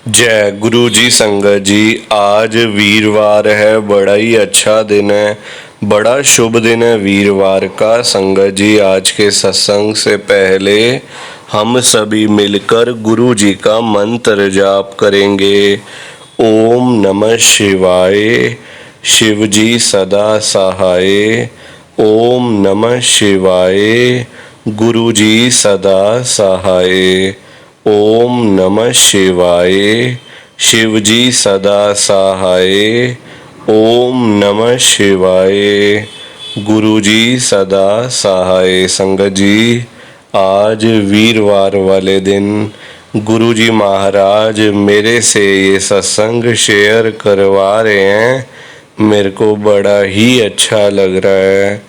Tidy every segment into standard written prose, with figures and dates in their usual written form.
जय गुरु जी। संगत जी, आज वीरवार है, बड़ा ही अच्छा दिन है, बड़ा शुभ दिन है वीरवार का। संगत जी, आज के सत्संग से पहले हम सभी मिलकर गुरु जी का मंत्र जाप करेंगे। ओम नमः शिवाय, शिव जी सदा सहाय। ओम नमः शिवाय, गुरु जी सदा सहाय। ओम नमः शिवाय, शिव जी सदा सहाय। ओम नमः शिवाय, गुरु जी सदा सहाय। संगत जी, आज वीरवार वाले दिन गुरु जी महाराज मेरे से ये सत्संग शेयर करवा रहे हैं। मेरे को बड़ा ही अच्छा लग रहा है।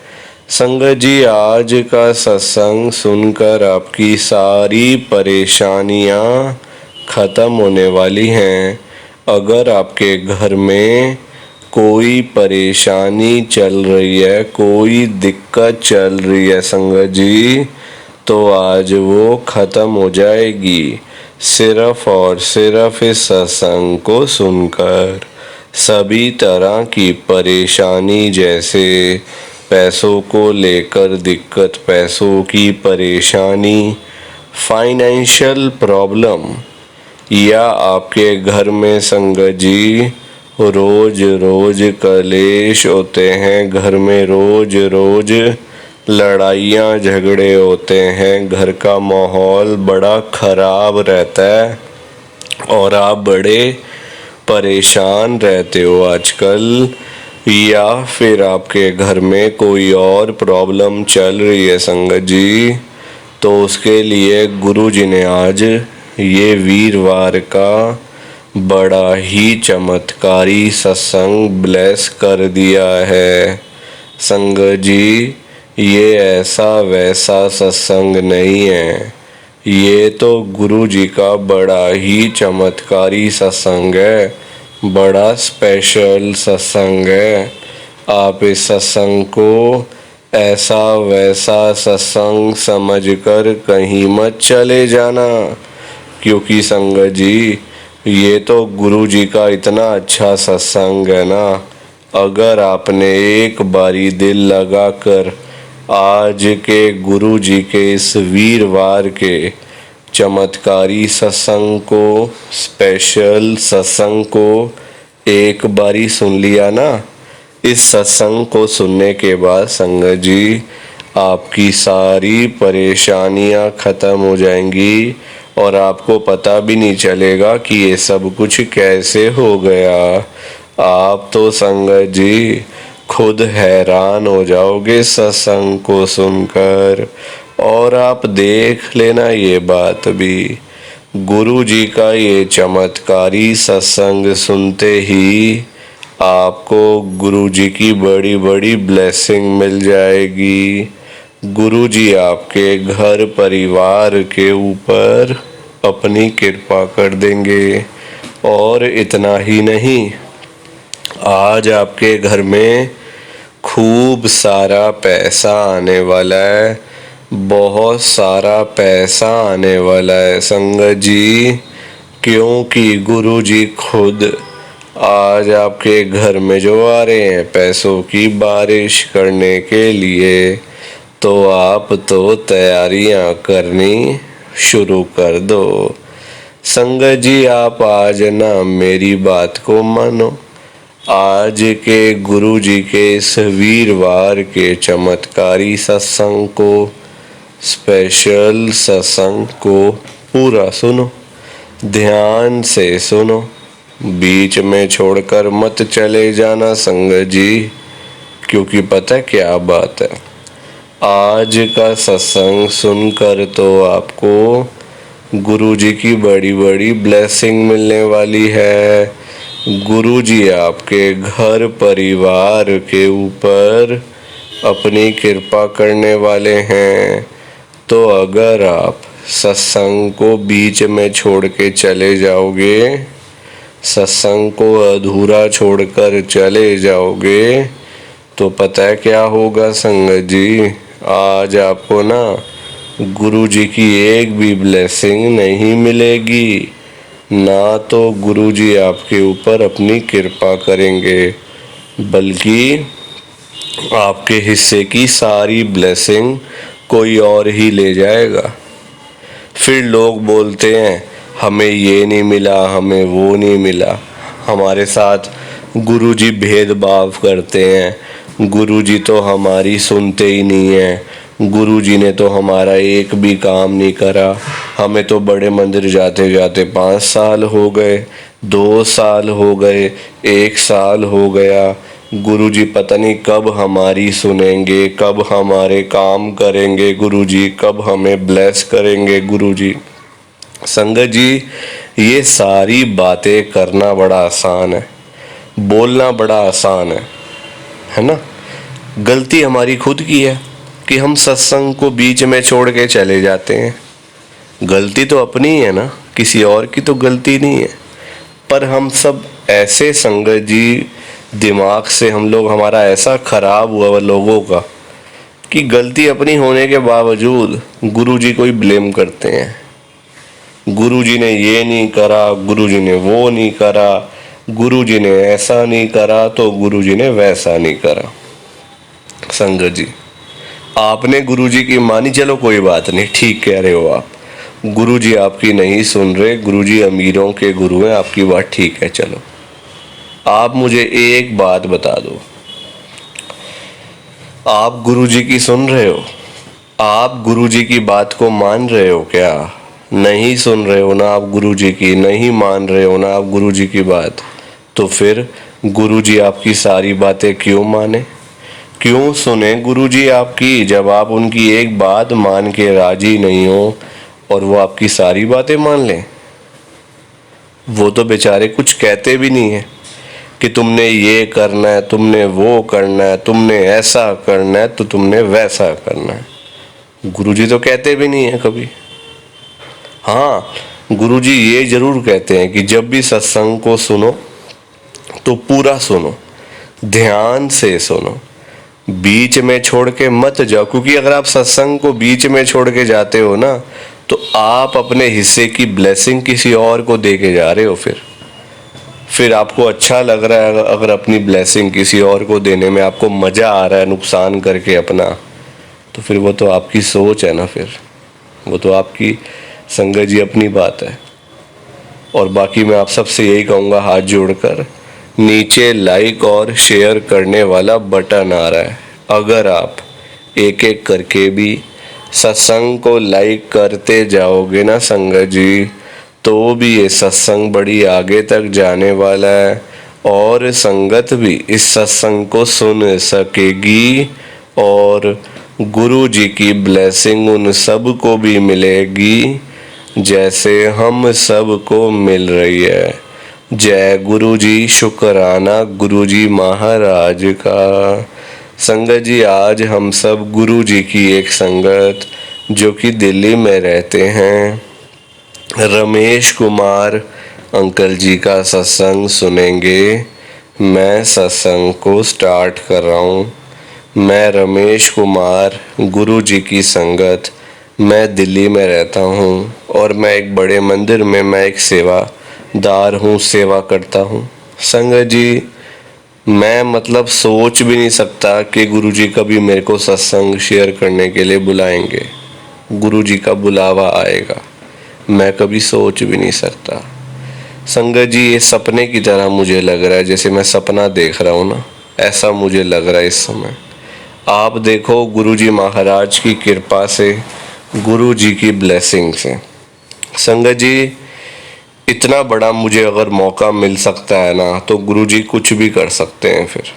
संगत जी, आज का सत्संग सुनकर आपकी सारी परेशानियां खत्म होने वाली हैं। अगर आपके घर में कोई परेशानी चल रही है, कोई दिक्कत चल रही है संगत जी, तो आज वो खत्म हो जाएगी सिर्फ और सिर्फ इस सत्संग को सुनकर। सभी तरह की परेशानी, जैसे पैसों को लेकर दिक्कत, पैसों की परेशानी, फाइनेंशियल प्रॉब्लम, या आपके घर में संगत जी रोज रोज कलेश होते हैं, घर में रोज रोज लड़ाइयाँ झगड़े होते हैं, घर का माहौल बड़ा खराब रहता है और आप बड़े परेशान रहते हो आजकल, या फिर आपके घर में कोई और प्रॉब्लम चल रही है संगत जी, तो उसके लिए गुरु जी ने आज ये वीरवार का बड़ा ही चमत्कारी सत्संग ब्लेस कर दिया है। संगत जी, ये ऐसा वैसा सत्संग नहीं है, ये तो गुरु जी का बड़ा ही चमत्कारी सत्संग है, बड़ा स्पेशल सत्संग है। आप इस सत्संग को ऐसा वैसा सत्संग समझकर कहीं मत चले जाना, क्योंकि संगत जी ये तो गुरु जी का इतना अच्छा सत्संग है ना। अगर आपने एक बारी दिल लगाकर आज के गुरु जी के इस वीरवार के चमत्कारी सत्संग को, स्पेशल सत्संग को एक बारी सुन लिया ना, इस सत्संग को सुनने के बाद संगत जी आपकी सारी परेशानियां खत्म हो जाएंगी और आपको पता भी नहीं चलेगा कि ये सब कुछ कैसे हो गया। आप तो संगत जी खुद हैरान हो जाओगे सत्संग को सुनकर। और आप देख लेना ये बात भी, गुरु जी का ये चमत्कारी सत्संग सुनते ही आपको गुरु जी की बड़ी बड़ी ब्लेसिंग मिल जाएगी। गुरु जी आपके घर परिवार के ऊपर अपनी कृपा कर देंगे। और इतना ही नहीं, आज आपके घर में खूब सारा पैसा आने वाला है, बहुत सारा पैसा आने वाला है संगत जी, क्योंकि गुरु जी खुद आज आपके घर में जो आ रहे हैं पैसों की बारिश करने के लिए। तो आप तो तैयारियां करनी शुरू कर दो। संगत जी, आप आज ना मेरी बात को मानो। आज के गुरु जी के इस वीरवार के चमत्कारी सत्संग को, स्पेशल सत्संग को पूरा सुनो, ध्यान से सुनो, बीच में छोड़कर मत चले जाना संगत जी, क्योंकि पता क्या बात है, आज का सत्संग सुनकर तो आपको गुरु जी की बड़ी बड़ी ब्लेसिंग मिलने वाली है। गुरु जी आपके घर परिवार के ऊपर अपनी कृपा करने वाले हैं। तो अगर आप सत्संग को बीच में छोड़ के चले जाओगे, सत्संग को अधूरा छोड़कर चले जाओगे, तो पता है क्या होगा संगत जी, आज आपको ना गुरु जी की एक भी ब्लेसिंग नहीं मिलेगी। ना तो गुरुजी आपके ऊपर अपनी कृपा करेंगे, बल्कि आपके हिस्से की सारी ब्लेसिंग कोई और ही ले जाएगा। फिर लोग बोलते हैं हमें ये नहीं मिला, हमें वो नहीं मिला। हमारे साथ गुरुजी भेदभाव करते हैं। गुरुजी तो हमारी सुनते ही नहीं हैं। गुरुजी ने तो हमारा एक भी काम नहीं करा। हमें तो बड़े मंदिर जाते जाते 5 साल हो गए, 2 साल हो गए, 1 साल हो गया। गुरुजी पता नहीं कब हमारी सुनेंगे, कब हमारे काम करेंगे गुरुजी, कब हमें ब्लेस करेंगे गुरुजी। संगत जी, ये सारी बातें करना बड़ा आसान है, बोलना बड़ा आसान है ना। गलती हमारी खुद की है कि हम सत्संग को बीच में छोड़ के चले जाते हैं। गलती तो अपनी ही है ना, किसी और की तो गलती नहीं है। पर हम सब ऐसे संगत जी, दिमाग से हम लोग, हमारा ऐसा खराब हुआ लोगों का कि गलती अपनी होने के बावजूद गुरुजी को ही ब्लेम करते हैं। गुरुजी ने ये नहीं करा, गुरुजी ने वो नहीं करा, गुरुजी ने ऐसा नहीं करा तो गुरुजी ने वैसा नहीं करा। संगत जी, आपने गुरुजी की मानी, चलो कोई बात नहीं, ठीक कह रहे हो आप। गुरुजी आपकी नहीं सुन रहे, गुरुजी अमीरों के गुरु हैं, आपकी बात ठीक है। चलो आप मुझे एक बात बता दो, आप गुरुजी की सुन रहे हो? आप गुरुजी की बात को मान रहे हो क्या? नहीं सुन रहे हो ना आप गुरुजी की, नहीं मान रहे हो ना आप गुरुजी की बात, तो फिर गुरुजी आपकी सारी बातें क्यों माने, क्यों सुने गुरुजी आपकी, जब आप उनकी एक बात मान के राजी नहीं हो और वो आपकी सारी बातें मान लें। वो तो बेचारे कुछ कहते भी नहीं है कि तुमने ये करना है, तुमने वो करना है, तुमने ऐसा करना है, तो तुमने वैसा करना है। गुरुजी तो कहते भी नहीं है कभी। हाँ, गुरुजी ये जरूर कहते हैं कि जब भी सत्संग को सुनो तो पूरा सुनो, ध्यान से सुनो, बीच में छोड़ के मत जाओ। क्योंकि अगर आप सत्संग को बीच में छोड़ के जाते हो ना, तो आप अपने हिस्से की ब्लेसिंग किसी और को दे के जा रहे हो। फिर आपको अच्छा लग रहा है अगर अपनी ब्लेसिंग किसी और को देने में आपको मज़ा आ रहा है नुकसान करके अपना, तो फिर वो तो आपकी सोच है ना, फिर वो तो आपकी संगत जी अपनी बात है। और बाकी मैं आप सबसे यही कहूँगा, हाथ जोड़कर, नीचे लाइक और शेयर करने वाला बटन आ रहा है, अगर आप एक एक करके भी सत्संग को लाइक करते जाओगे ना संगत जी, तो भी ये सत्संग बड़ी आगे तक जाने वाला है और संगत भी इस सत्संग को सुन सकेगी और गुरु जी की ब्लेसिंग उन सब को भी मिलेगी जैसे हम सब को मिल रही है। जय गुरु जी, शुक्राना गुरु जी महाराज का। संगत जी, आज हम सब गुरु जी की एक संगत जो कि दिल्ली में रहते हैं, रमेश कुमार अंकल जी का सत्संग सुनेंगे। मैं सत्संग को स्टार्ट कर रहा हूँ। मैं रमेश कुमार, गुरु जी की संगत, मैं दिल्ली में रहता हूँ और मैं एक बड़े मंदिर में मैं एक सेवादार हूँ, सेवा करता हूँ। संगत जी, मैं मतलब सोच भी नहीं सकता कि गुरु जी कभी मेरे को सत्संग शेयर करने के लिए बुलाएंगे। गुरु जी का बुलावा आएगा, मैं कभी सोच भी नहीं सकता। संगत जी, ये सपने की तरह मुझे लग रहा है, जैसे मैं सपना देख रहा हूँ ना, ऐसा मुझे लग रहा है इस समय। आप देखो, गुरु जी महाराज की कृपा से, गुरु जी की ब्लेसिंग से। संगत जी, इतना बड़ा मुझे अगर मौका मिल सकता है ना, तो गुरु जी कुछ भी कर सकते हैं। फिर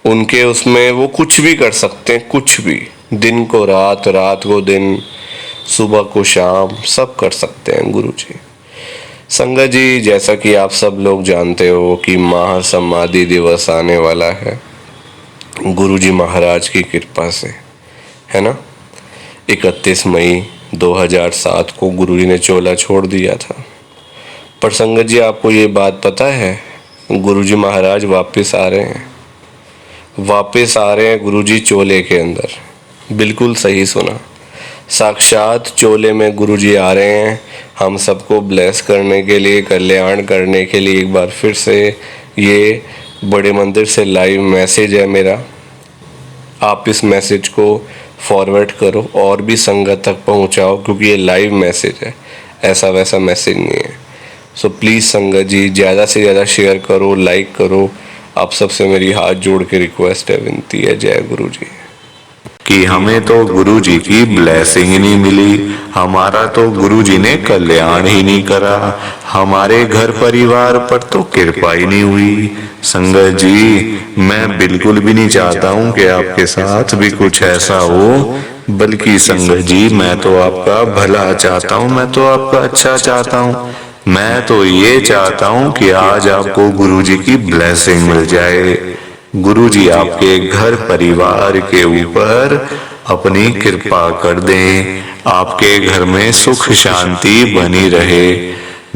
उनके उसमें वो कुछ भी कर सकते हैं, कुछ भी, दिन को रात, रात को दिन, सुबह को शाम, सब कर सकते हैं गुरु जी। संगत जी, जैसा कि आप सब लोग जानते हो कि महासमाधि दिवस आने वाला है गुरु जी महाराज की कृपा से, है ना। 31 मई 2007 को गुरु जी ने चोला छोड़ दिया था। पर संगत जी, आपको ये बात पता है, गुरु जी महाराज वापस आ रहे हैं, वापस आ रहे हैं गुरु जी चोले के अंदर। बिल्कुल सही सुना। साक्षात चोले में गुरुजी आ रहे हैं हम सबको ब्लेस करने के लिए, कल्याण करने के लिए। एक बार फिर से ये बड़े मंदिर से लाइव मैसेज है मेरा। आप इस मैसेज को फॉरवर्ड करो और भी संगत तक पहुंचाओ, क्योंकि ये लाइव मैसेज है, ऐसा वैसा मैसेज नहीं है। सो प्लीज़ संगत जी ज़्यादा से ज़्यादा शेयर करो, लाइक करो। आप सबसे मेरी हाथ जोड़ के रिक्वेस्ट है, विनती है। जय गुरु जी। कि हमें तो गुरु जी की ब्लेसिंग ही नहीं मिली, हमारा तो गुरु जी ने कल्याण ही नहीं करा, हमारे घर परिवार पर तो कृपा ही नहीं हुई। संगत जी मैं बिल्कुल भी नहीं चाहता हूँ कि आपके साथ भी कुछ ऐसा हो, बल्कि संगत जी मैं तो आपका भला चाहता हूँ, मैं तो आपका अच्छा चाहता हूँ। मैं तो ये चाहता हूँ कि आज आपको गुरु जी की ब्लेसिंग मिल जाए, गुरु जी आपके घर परिवार के ऊपर अपनी कृपा कर दें, आपके घर में सुख शांति बनी रहे,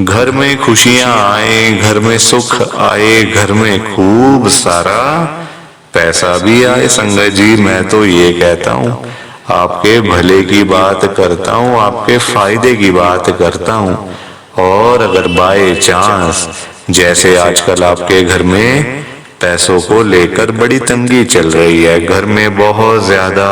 घर में खुशियां आए, घर में सुख आए, घर में खूब सारा पैसा भी आए। संगत जी मैं तो ये कहता हूँ, आपके भले की बात करता हूँ, आपके फायदे की बात करता हूँ। और अगर बाय चांस जैसे आजकल आपके घर में पैसों को लेकर बड़ी तंगी चल रही है, घर में बहुत ज्यादा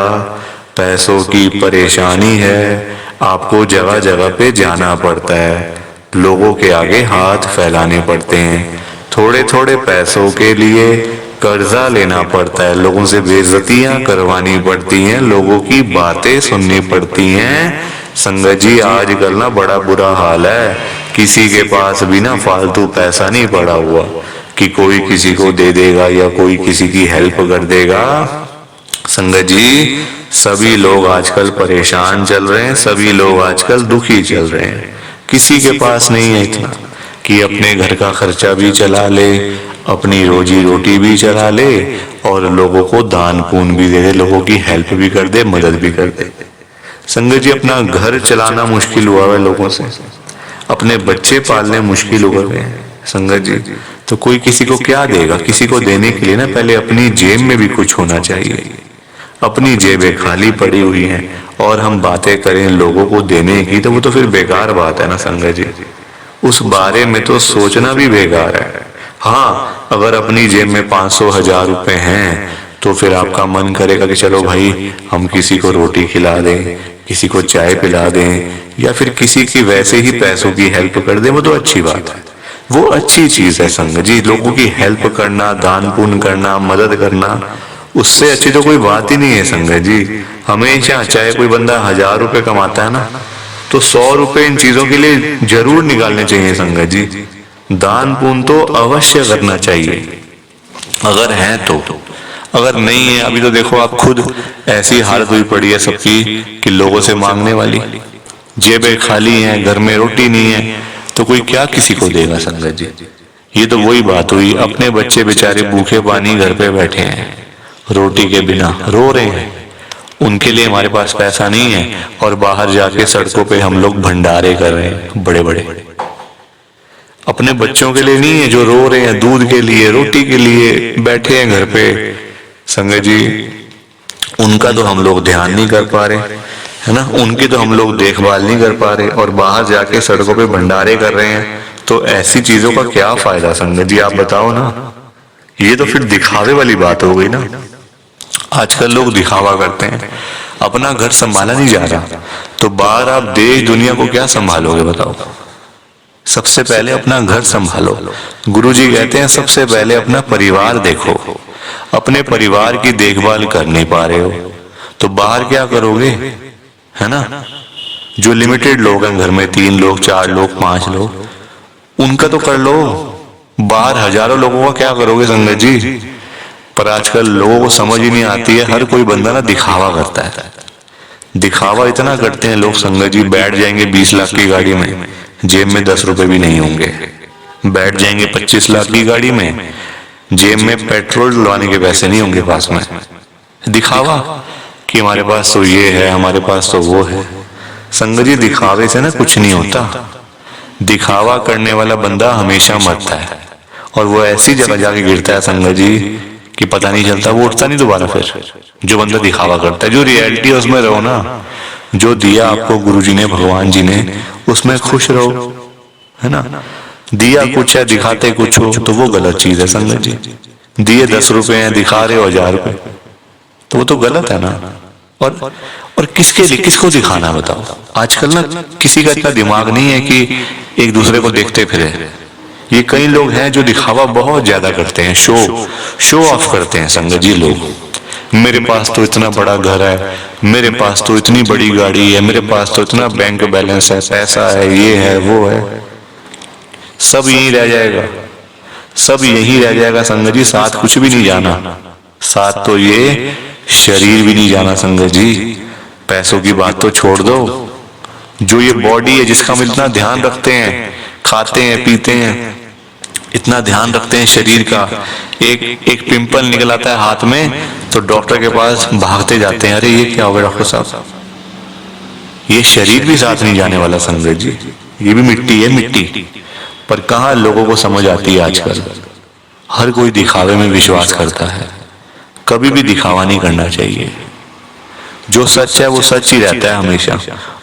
पैसों की परेशानी है, आपको जगह जगह पे जाना पड़ता है, लोगों के आगे हाथ फैलाने पड़ते हैं, थोड़े थोड़े पैसों के लिए कर्जा लेना पड़ता है, लोगों से बेइज्जतियां करवानी पड़ती हैं, लोगों की बातें सुननी पड़ती हैं। संगत जी आजकल ना बड़ा बुरा हाल है, किसी के पास भी ना फालतू पैसा नहीं पड़ा हुआ कि कोई किसी को दे देगा या कोई किसी की हेल्प कर देगा। संगत जी सभी लोग आजकल परेशान चल रहे हैं, सभी लोग आजकल दुखी चल रहे हैं, किसी के पास नहीं है इतना कि अपने घर का खर्चा भी चला ले, अपनी रोजी रोटी भी चला ले और लोगों को दान पुण्य भी दे दे, लोगों की हेल्प भी कर दे, मदद भी कर दे। संगत जी अपना घर चलाना मुश्किल हुआ है लोगों से, अपने बच्चे पालने मुश्किल हो गए हैं। संगत जी तो कोई किसी को क्या देगा, किसी को देने के लिए ना पहले अपनी जेब में भी कुछ होना चाहिए। अपनी जेबें खाली पड़ी हुई हैं और हम बातें करें लोगों को देने की, तो वो तो फिर बेकार बात है ना संगत जी, उस बारे में तो सोचना भी बेकार है। हाँ अगर अपनी जेब में 500-1000 रुपए हैं तो फिर आपका मन करेगा कि चलो भाई हम किसी को रोटी खिला दें, किसी को चाय पिला दें, या फिर किसी की वैसे ही पैसों की हेल्प कर दें, वो तो अच्छी बात है, वो अच्छी चीज है संगत जी। लोगों की हेल्प करना, दान पुण्य करना, मदद करना, उससे अच्छी तो कोई बात ही नहीं है संगत जी। हमेशा चाहे कोई बंदा 1000 रुपए कमाता है ना, तो 100 रुपए इन चीजों के लिए जरूर निकालने चाहिए संगत जी। दान पुण्य तो अवश्य करना चाहिए अगर है तो, अगर नहीं है अभी तो देखो आप खुद ऐसी हालत हुई पड़ी है सबकी कि लोगों से मांगने वाली, जेबें खाली हैं, घर में रोटी नहीं है, तो कोई क्या किसी को देगा संगत जी। ये तो वही बात हुई, अपने बच्चे बेचारे भूखे पानी घर पे बैठे हैं, रोटी के बिना रो रहे हैं, उनके लिए हमारे पास पैसा नहीं है और बाहर जाके सड़कों पे हम लोग भंडारे कर रहे हैं बड़े बड़े। अपने बच्चों के लिए नहीं है जो रो रहे हैं, दूध के लिए, रोटी के लिए बैठे हैं घर पे। संगत जी उनका तो हम लोग ध्यान नहीं कर पा रहे है ना, उनकी तो हम लोग देखभाल नहीं कर पा रहे और बाहर जाके सड़कों पे भंडारे कर रहे हैं, तो ऐसी चीजों का क्या फायदा संगत जी, आप बताओ ना। ये तो फिर दिखावे वाली बात हो गई ना। आजकल लोग दिखावा करते हैं, अपना घर संभाला नहीं जा रहा, तो बाहर आप देश दुनिया को क्या संभालोगे बताओ। सबसे पहले अपना घर संभालो। गुरुजी कहते हैं सबसे पहले अपना परिवार देखो, अपने परिवार की देखभाल कर नहीं पा रहे हो तो बाहर क्या करोगे, है ना। जो लिमिटेड लोग हैं घर में, 3 लोग 4 लोग 5 लोग, उनका तो कर लो, बाहर हजारों लोगों का क्या करोगे संगत जी। पर आजकल लोगों को समझ ही नहीं आती है, हर कोई बंदा ना दिखावा करता है, दिखावा इतना करते हैं लोग संगत जी, बैठ जाएंगे 20 लाख की गाड़ी में, जेब में 10 रुपए भी नहीं होंगे, बैठ जाएंगे 25 लाख की गाड़ी में, जेब में पेट्रोल डलवाने के पैसे नहीं होंगे पास में, दिखावा कि हमारे पास तो ये है, हमारे पास तो वो है। संगत जी दिखावे से ना कुछ नहीं होता, दिखावा करने वाला बंदा हमेशा मरता है और वो ऐसी जगह जाके गिरता है संगत जी कि पता नहीं चलता, वो उठता नहीं दोबारा फिर। जो बंदा दिखावा करता है, जो रियलिटी है उसमें रहो ना, जो दिया आपको गुरुजी ने, भगवान जी ने, उसमें खुश रहो, है ना। दिया कुछ है, दिखाते कुछ हो, तो वो गलत चीज है संगत जी। दिए 10 रुपए हैं, दिखा रहे हो 1000 रुपए, तो वो तो गलत है ना। और किसके लिए, किसको दिखाना बताओ। आजकल ना किसी का इतना दिमाग नहीं है कि एक दूसरे को देखते फिरे। ये कई लोग हैं जो दिखावा बहुत ज्यादा करते हैं, शो ऑफ करते हैं संगत जी लोग। मेरे पास तो इतना बड़ा घर है, मेरे पास तो इतनी बड़ी गाड़ी है, मेरे पास तो इतना बैंक बैलेंस है, पैसा है, ये है वो है। सब यहीं रह जाएगा, सब यहीं रह जाएगा संगत जी। साथ कुछ भी नहीं जाना, साथ तो ये शरीर भी नहीं जाना संगत जी। पैसों की बात तो छोड़ दो, जो ये बॉडी है जिसका हम इतना ध्यान रखते हैं, खाते हैं पीते हैं, इतना ध्यान रखते हैं शरीर का, एक पिंपल निकल आता है हाथ में तो डॉक्टर के पास भागते जाते हैं, अरे ये क्या हो गया डॉक्टर साहब। ये शरीर भी साथ नहीं जाने वाला संगत जी, ये भी मिट्टी है, मिट्टी। पर कहाँ लोगों को समझ आती है आजकल। हर कोई दिखावे में विश्वास करता है, कभी भी दिखावा नहीं करना चाहिए। जो सच है वो सच ही रहता है हमेशा,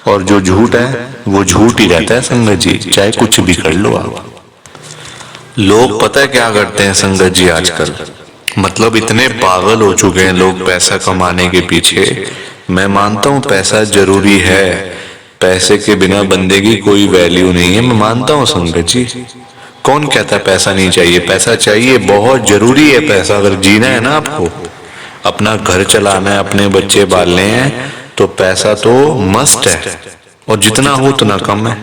और जो झूठ है वो झूठ ही रहता है संगत जी, चाहे कुछ भी कर लो आप। लोग पता है क्या करते हैं संगत जी आजकल, मतलब इतने पागल हो चुके हैं लोग पैसा कमाने के पीछे। मैं मानता हूँ पैसा जरूरी है, पैसे के बिना बंदे की कोई वैल्यू नहीं है, मैं मानता हूँ संगत जी। कौन कहता है पैसा नहीं चाहिए, पैसा चाहिए, बहुत जरूरी है पैसा। अगर जीना है ना आपको, अपना घर चलाना है, अपने बच्चे पालने हैं, तो पैसा तो मस्ट है, और जितना हो उतना कम है,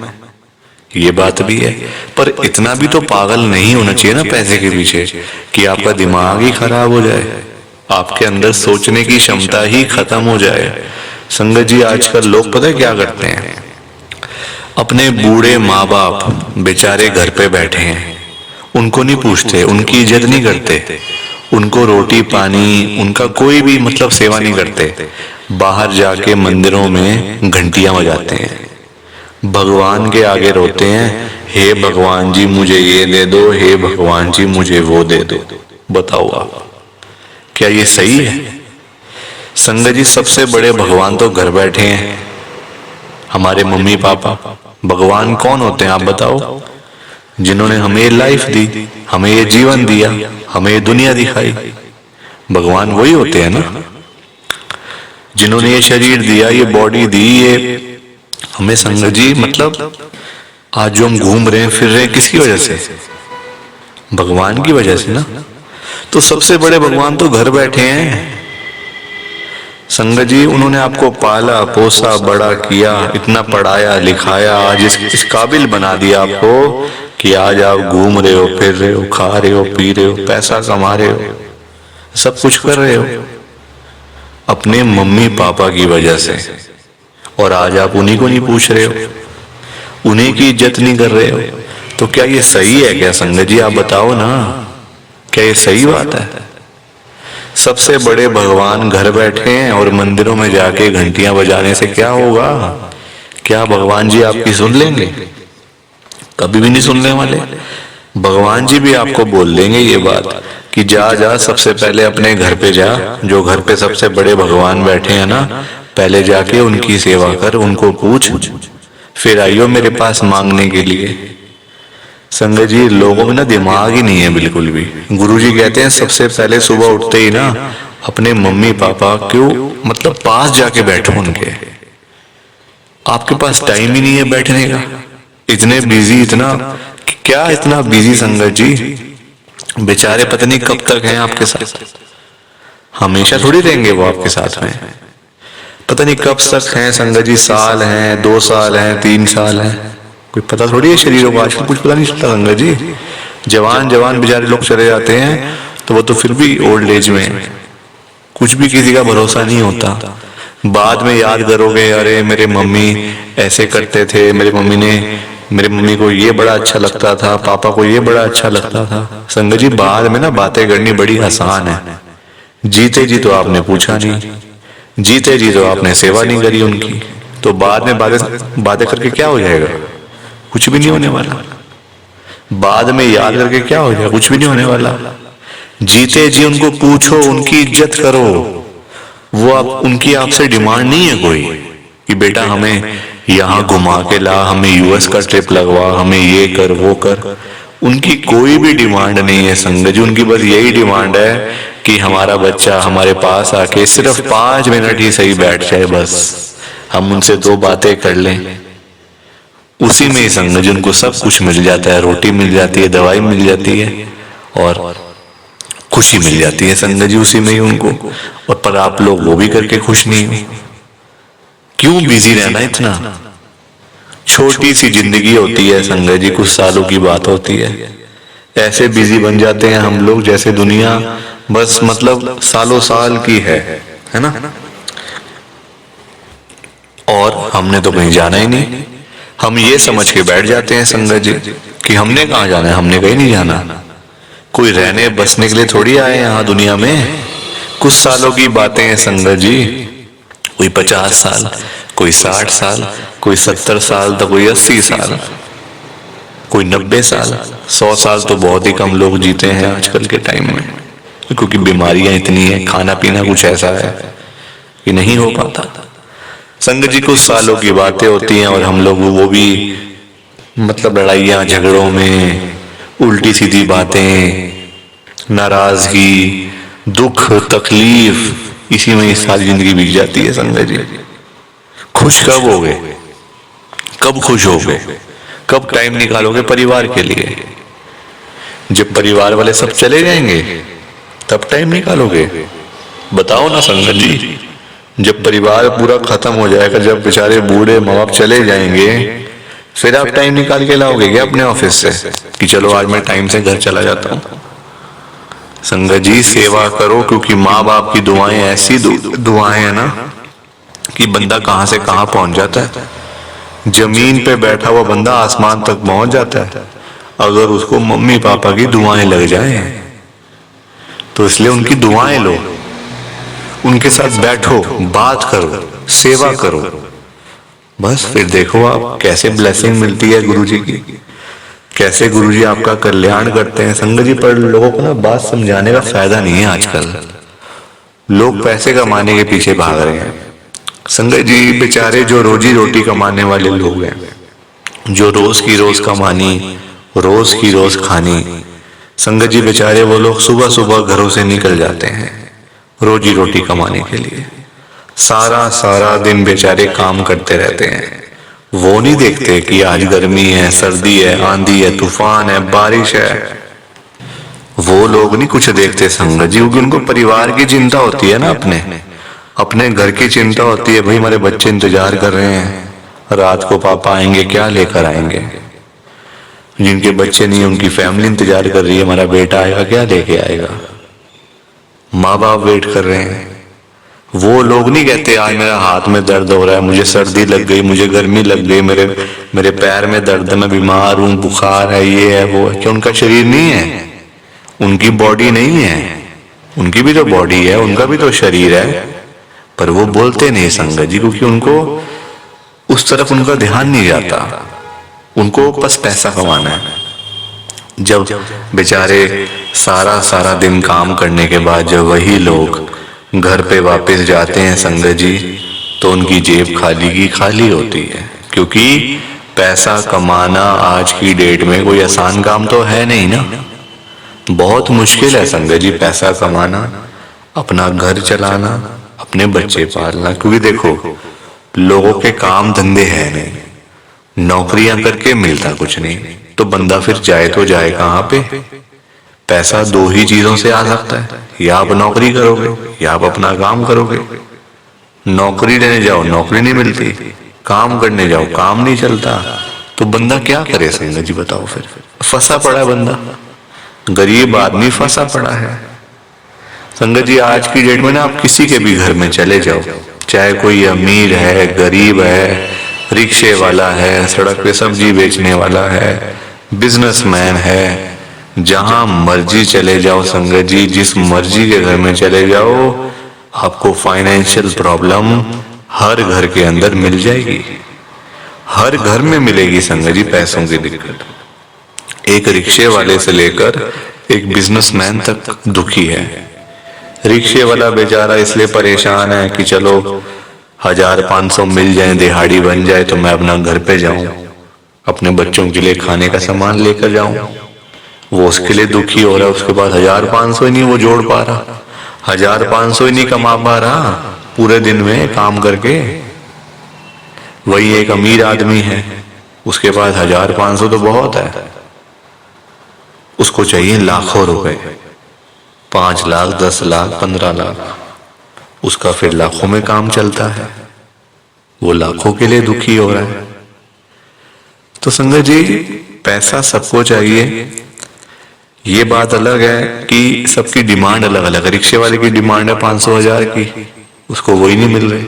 ये बात भी है। पर इतना भी तो पागल नहीं होना चाहिए ना पैसे के पीछे कि आपका दिमाग ही खराब हो जाए, आपके अंदर सोचने की क्षमता ही खत्म हो जाए। संगत जी आजकल लोग पता है क्या करते हैं, अपने बूढ़े माँ बाप बेचारे घर पे बैठे हैं, उनको नहीं पूछते, उनकी इज्जत नहीं करते, उनको रोटी पानी उनका कोई भी मतलब सेवा नहीं करते। बाहर जाके मंदिरों में घंटियां बजाते हैं, भगवान के आगे रोते हैं, हे भगवान जी मुझे ये दे दो, हे भगवान जी मुझे वो दे दो। बताओ आप, क्या ये सही है? संगत जी सबसे बड़े भगवान तो घर बैठे हैं, हमारे मम्मी पापा। भगवान कौन होते हैं आप बताओ? जिन्होंने हमें ये लाइफ दी, हमें ये जीवन दिया, हमें ये दुनिया दिखाई, भगवान वही होते हैं ना। जिन्होंने ये शरीर दिया, ये बॉडी दी, ये हमें संगत जी मतलब आज जो हम घूम रहे हैं फिर रहे हैं किसकी वजह से? भगवान की वजह से ना। तो सबसे बड़े भगवान तो घर बैठे हैं संगत जी। उन्होंने आपको पाला पोसा बड़ा किया, इतना पढ़ाया लिखाया, आज इस काबिल बना दिया आपको कि आज आप घूम रहे हो, फिर रहे हो, खा रहे हो, पी रहे हो, पैसा कमा रहे हो, सब कुछ कर रहे हो अपने मम्मी पापा की वजह से। और आज आप उन्हीं को नहीं पूछ रहे हो, उन्हीं की इज्जत नहीं कर रहे हो। तो क्या ये सही है क्या संगत जी? आप बताओ ना, क्या ये सही बात है? सबसे बड़े भगवान घर बैठे हैं और मंदिरों में जाके घंटियां बजाने से क्या होगा? क्या भगवान जी आपकी सुन लेंगे? कभी भी नहीं सुनने वाले। भगवान जी भी आपको बोल देंगे ये बात कि जा जा सबसे पहले अपने घर पे जा, जो घर पे सबसे बड़े भगवान बैठे हैं ना, पहले जाके उनकी सेवा कर, उनको पूछ, फिर आइयो मेरे पास मांगने के लिए। संगत जी लोगों में ना दिमाग ही नहीं है बिल्कुल भी। गुरुजी कहते हैं सबसे पहले सुबह उठते ही ना अपने मम्मी पापा क्यों मतलब पास जाके बैठो उनके। आपके पास टाइम ही नहीं है बैठने का, इतने बिजी, इतना क्या इतना बिजी संगत जी। बेचारे पता नहीं कब तक हैं आपके साथ, हमेशा थोड़ी रहेंगे वो आपके साथ में, पता नहीं कब तक हैं संगत जी। साल हैं, 2 साल हैं, 3 साल हैं, कोई पता थोड़ी है शरीरों को। आजकल कुछ पता नहीं चलता संगत जी। जवान जवान बेचारे लोग चले जाते हैं तो वो तो फिर भी ओल्ड एज में, कुछ भी किसी का भरोसा नहीं होता। बाद में याद करोगे, अरे मेरे मम्मी ऐसे करते थे, मेरे मम्मी को ये बड़ा अच्छा लगता था, पापा को ये बड़ा अच्छा लगता था। संगत जी बाद में ना बातें करनी बड़ी आसान है, जीते जी तो आपने पूछा नहीं, जीते जी तो आपने सेवा नहीं करी उनकी, तो बाद में बातें करके क्या हो जाएगा? कुछ भी नहीं होने वाला। बाद में याद करके क्या हो जाएगा? कुछ भी नहीं होने वाला। जीते जी उनको पूछो, उनकी इज्जत करो, वो आप उनकी आपसे डिमांड नहीं है कोई कि बेटा हमें यहाँ घुमा के ला, हमें यूएस का ट्रिप लगवा, हमें ये कर वो कर। उनकी कोई भी डिमांड नहीं है संगत जी, उनकी बस यही डिमांड है कि हमारा बच्चा हमारे पास आके सिर्फ 5 मिनट ही सही बैठ जाए, बस हम उनसे 2 बातें कर लें। उसी में ही संगत जी उनको सब कुछ मिल जाता है, रोटी मिल जाती है, दवाई मिल जाती है और खुशी मिल जाती है संगत जी उसी में ही उनको। और पर आप लोग वो भी करके खुश नहीं हो। क्यों बिजी रहना इतना? छोटी सी जिंदगी होती है संगत जी, कुछ सालों की बात होती है। ऐसे बिजी बन जाते हैं हम लोग जैसे दुनिया बस मतलब सालों साल की है ना। और हमने तो कहीं जाना ही नहीं। हम ये समझ के बैठ जाते हैं संगत जी कि हमने कहाँ जाना है, हमने कहीं नहीं जाना। कोई रहने बसने के लिए थोड़ी आए यहाँ दुनिया में। कुछ सालों की बातें हैं संगत जी, कोई 50 साल, कोई 60 साल, कोई 70 साल, तो कोई 80 साल, कोई 90 साल। 100 साल तो बहुत ही कम लोग जीते हैं आजकल के टाइम में, क्योंकि बीमारियां इतनी है, खाना पीना कुछ ऐसा है कि नहीं हो पाता। संगत जी कुछ सालों की बातें होती हैं और हम लोग वो भी मतलब लड़ाइयां झगड़ों में, उल्टी सीधी बातें, नाराजगी, दुख, तकलीफ, इसी में सारी जिंदगी बीत जाती है संगत जी। खुश कब होगे? कब खुश होगे? कब टाइम निकालोगे परिवार के लिए? जब परिवार वाले सब चले जाएंगे तब टाइम निकालोगे? बताओ ना संगत जी। जब परिवार पूरा खत्म हो जाएगा, जब बेचारे बूढ़े माँ बाप चले जाएंगे, फिर आप टाइम निकाल के लाओगे क्या अपने ऑफिस से कि चलो आज मैं टाइम से घर चला जाता हूँ? संगत जी सेवा करो, क्योंकि माँ बाप की दुआएं ऐसी दुआएं है ना कि बंदा कहाँ से कहाँ पहुंच जाता है। जमीन पे बैठा हुआ बंदा आसमान तक पहुंच जाता है अगर उसको मम्मी पापा की दुआएं लग जाए। तो इसलिए उनकी दुआएं लो, उनके साथ बैठो, बात करो, सेवा करो, बस फिर देखो आप कैसे ब्लेसिंग मिलती है गुरुजी की, कैसे गुरुजी आपका कल्याण करते हैं। संगत जी पर लोगों को ना बात समझाने का फायदा नहीं है आजकल। लोग पैसे कमाने के पीछे भाग रहे हैं। संगत जी बेचारे जो रोजी रोटी कमाने वाले लोग हैं, जो रोज की रोज कमानी, रोज की रोज खानी, संगत जी बेचारे वो लोग सुबह सुबह घरों से निकल जाते हैं रोजी रोटी कमाने के लिए। सारा सारा दिन बेचारे काम करते रहते हैं। वो नहीं देखते कि आज गर्मी है, सर्दी है, आंधी है, तूफान है, बारिश है। वो लोग नहीं कुछ देखते संगत जी, क्योंकि उनको परिवार की चिंता होती है ना, अपने घर की चिंता होती है। भाई हमारे बच्चे इंतजार कर रहे हैं, रात को पापा आएंगे, क्या लेकर आएंगे। जिनके बच्चे नहीं, उनकी फैमिली इंतजार कर रही है, हमारा बेटा आएगा, क्या लेके आएगा। माँ बाप वेट कर रहे हैं। वो लोग नहीं कहते आज मेरा हाथ में दर्द हो रहा है, मुझे सर्दी लग गई, मुझे गर्मी लग गई, मेरे पैर में दर्द है, मैं बीमार हूँ, बुखार है, ये है वो है। क्या उनका शरीर नहीं है? उनकी बॉडी नहीं है? उनकी भी तो बॉडी है, उनका भी तो शरीर है, पर वो बोलते नहीं संगत जी, क्योंकि उनको उस तरफ उनका ध्यान नहीं जाता। उनको बस पैसा कमाना है। जब बेचारे सारा सारा दिन काम करने के बाद जब वही लोग घर पे वापस जाते हैं संगत जी, तो उनकी जेब खाली की खाली होती है। क्योंकि पैसा कमाना आज की डेट में कोई आसान काम तो है नहीं ना, बहुत मुश्किल है संगत जी पैसा कमाना, अपना घर चलाना, अपने बच्चे पालना। क्योंकि देखो लोगों के काम धंधे है नहीं, नौकरियां करके मिलता कुछ नहीं, तो बंदा फिर जाए तो जाए कहाँ पे। पैसा 2 ही चीजों से आ सकता है, या आप नौकरी करोगे या आप अपना काम करोगे। नौकरी लेने जाओ नौकरी नहीं मिलती, काम करने जाओ काम नहीं चलता, तो बंदा क्या करे संगत जी बताओ। फिर फंसा पड़ा है बंदा, गरीब आदमी फंसा पड़ा है संगत जी। आज की डेट में ना आप किसी के भी घर में चले जाओ, चाहे कोई अमीर है, गरीब है, रिक्शे वाला है, सड़क पे सब्जी बेचने वाला है, बिजनेसमैन है, जहां मर्जी चले जाओ संगत जी, जिस मर्जी के घर में चले जाओ, आपको फाइनेंशियल प्रॉब्लम हर घर के अंदर मिल जाएगी। हर घर में मिलेगी संगत जी पैसों की दिक्कत। एक रिक्शे वाले से लेकर एक बिजनेसमैन तक दुखी है। रिक्शे वाला बेचारा इसलिए परेशान है कि चलो 1,000-500 मिल जाए, दिहाड़ी बन जाए तो मैं अपना घर पे जाऊं, अपने बच्चों के लिए खाने का सामान लेकर जाऊं। वो उसके लिए दुखी हो रहा है, उसके पास 1,000-500 ही नहीं वो जोड़ पा रहा, 1,000-500 ही नहीं कमा पा रहा पूरे दिन में काम करके। वही एक अमीर आदमी है, उसके पास 1,000-500 तो बहुत है, उसको चाहिए लाखों रुपए, 5 लाख, 10 लाख, 15 लाख, उसका फिर लाखों में काम चलता है, वो लाखों के लिए दुखी हो रहा है। तो संगत जी, पैसा सबको चाहिए, ये बात अलग है कि सबकी डिमांड अलग अलग है। रिक्शे वाले की डिमांड है 500-1,000 की, उसको वही नहीं मिल रही।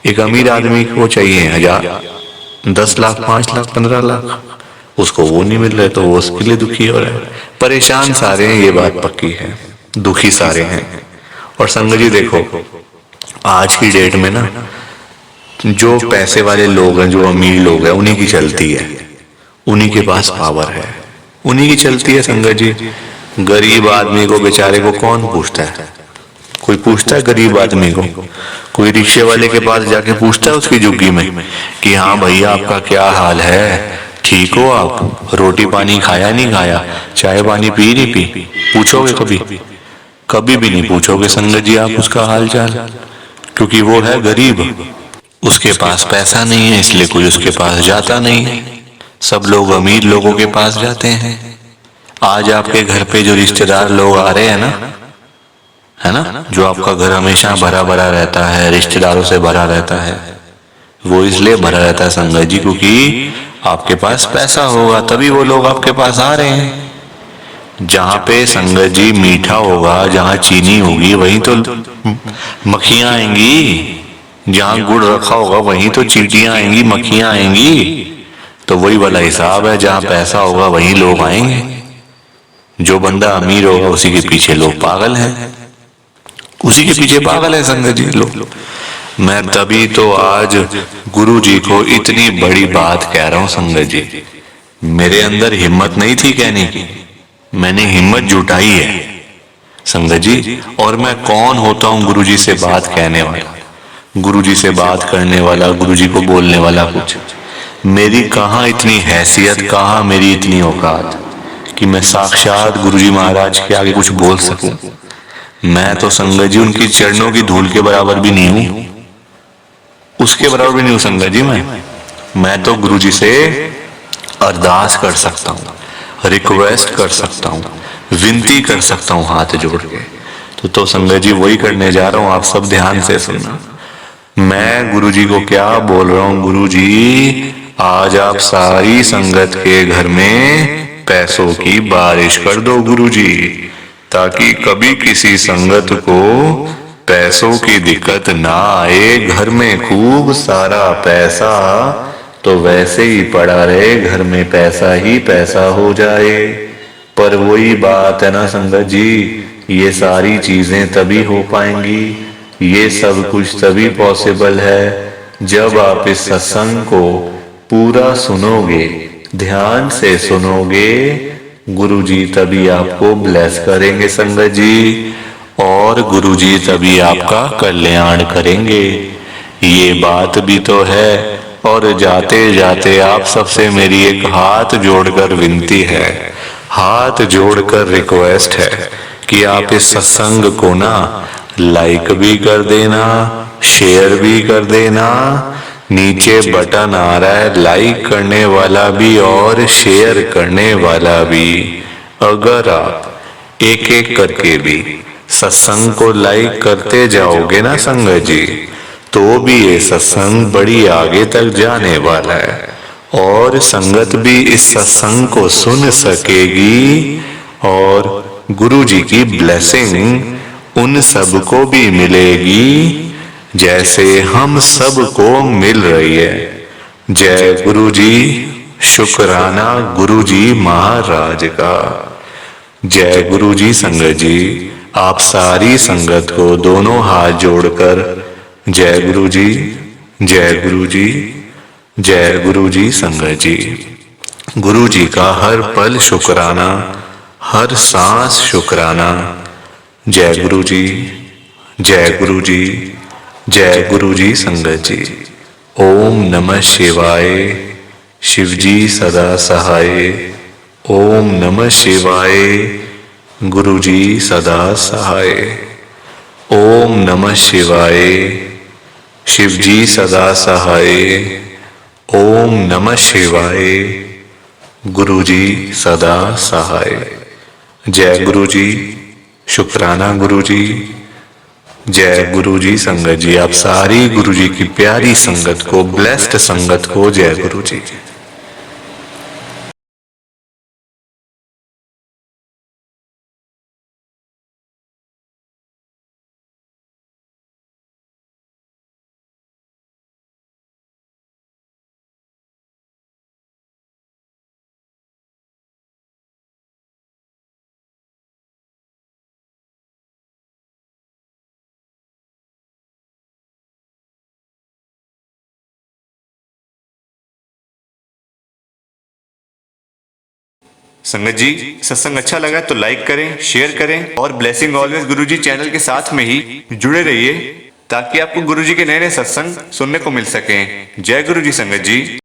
एक अमीर आदमी को चाहिए 1,000, 10 लाख, 5 लाख, 15 लाख, उसको वो नहीं मिल रहे, तो वो उसके लिए दुखी हो रहा है। परेशान सारे हैं, ये बात पक्की है, दुखी सारे हैं। और संगत जी देखो, आज की डेट में ना जो पैसे वाले लोग हैं, जो अमीर लोग हैं, उन्हीं की चलती है, उन्हीं के पास पावर है, उन्हीं की चलती है संगत जी। गरीब आदमी को, बेचारे को कौन पूछता है? कोई पूछता है गरीब आदमी को? कोई रिक्शे वाले के पास जाके पूछता है उसकी झुग्गी में कि हाँ भैया आपका क्या हाल है, ठीक हो आप, रोटी पानी खाया नहीं खाया, चाय पानी पी नहीं पी? पूछोगे कभी? कभी भी नहीं पूछोगे संगत जी आप उसका हाल चाल, क्योंकि वो है गरीब, उसके पास पैसा नहीं है, इसलिए कोई उसके पास जाता नहीं है। सब लोग अमीर लोगों के पास जाते हैं। आज आपके घर पे जो रिश्तेदार लोग आ रहे हैं ना, है ना, जो आपका घर हमेशा भरा भरा रहता है, रिश्तेदारों से भरा रहता है, वो इसलिए भरा रहता है संगत जी क्योंकि आपके पास पैसा होगा, तभी वो लोग आपके पास आ रहे हैं। जहां पे संगत जी मीठा होगा, जहां चीनी होगी, वहीं तो मक्खियां आएंगी। जहां गुड़ रखा होगा वहीं तो चींटियां आएंगी, मक्खियां आएंगी। तो वही वाला हिसाब है, जहां पैसा होगा वहीं लोग आएंगे। जो बंदा अमीर होगा उसी के पीछे लोग पागल हैं, उसी के पीछे पागल है संगत जी लोग। मैं तभी तो आज गुरु जी को इतनी बड़ी बात कह रहा हूं संगत जी। मेरे अंदर हिम्मत नहीं थी कहने की, मैंने हिम्मत जुटाई है संगत जी। और मैं कौन होता हूं गुरु जी से बात कहने वाला, गुरु जी से बात करने वाला, गुरु जी को बोलने वाला? कुछ मेरी कहाँ इतनी हैसियत, कहाँ मेरी इतनी औकात कि मैं साक्षात गुरु जी महाराज के आगे कुछ बोल सकूं। मैं तो संगत जी उनकी चरणों की धूल के बराबर भी नहीं हूं, उसके बराबर भी नहीं हूं संगत जी। मैं तो गुरु जी से अरदास कर सकता हूं, रिक्वेस्ट कर सकता हूं, विनती कर सकता हूं हाथ जोड़ के। तो संगत जी वही करने जा रहा हूं, आप सब ध्यान से सुनना। मैं गुरु जी को क्या बोल रहा हूं? गुरु जी आज आप सारी संगत के घर में पैसों की बारिश कर दो गुरु जी, ताकि कभी किसी संगत को पैसों की दिक्कत ना आए। घर में खूब सारा पैसा तो वैसे ही पड़ा रहे, घर में पैसा ही पैसा हो जाए। पर वही बात है ना संगत जी, ये सारी चीजें तभी हो पाएंगी, ये सब कुछ तभी पॉसिबल है जब आप इस सत्संग को पूरा सुनोगे, ध्यान से सुनोगे। गुरुजी तभी आपको ब्लेस करेंगे संगत जी, और गुरुजी तभी आपका कल्याण करेंगे। ये बात भी तो है। और जाते जाते आप सबसे मेरी एक हाथ जोड़कर विनती है, हाथ जोड़कर रिक्वेस्ट है कि आप इस सत्संग को ना लाइक भी कर देना, शेयर भी कर देना। नीचे बटन आ रहा है लाइक करने वाला भी और शेयर करने वाला भी। अगर आप एक एक करके भी सत्संग को लाइक करते जाओगे ना संगत जी, तो भी ये सत्संग बड़ी आगे तक जाने वाला है, और संगत भी इस सत्संग को सुन सकेगी, और गुरु जी की ब्लेसिंग उन सबको भी मिलेगी जैसे हम सबको मिल रही है। जय गुरु जी, शुक्राना गुरु जी महाराज का। जय गुरु जी संगत जी, आप सारी संगत को दोनों हाथ जोड़कर जय गुरु जी, जय गुरु जी, जय गुरु जी संगत जी। गुरु जी का हर पल शुक्राना, हर सांस शुक्राना। जय गुरु जी, जय गुरु जी, जय गुरु जी संगत जी। ओम नमः शिवाय। शिव जी सदा सहाय। ओम नमः शिवाय। गुरु जी सदा सहाय। ओम नमः शिवाय। शिव जी सदा सहाय। ओम नमः शिवाय। गुरु जी सदा सहाय। जय गुरु जी। शुक्राना गुरु जी। जय गुरु जी संगत जी। आप सारी गुरु जी की प्यारी संगत को, ब्लेस्ड संगत को जय गुरु जी। संगत जी, सत्संग अच्छा लगा तो लाइक करें, शेयर करें और ब्लेसिंग ऑलवेज गुरुजी चैनल के साथ में ही जुड़े रहिए ताकि आपको गुरुजी के नए नए सत्संग सुनने को मिल सकें। जय गुरुजी संगत जी।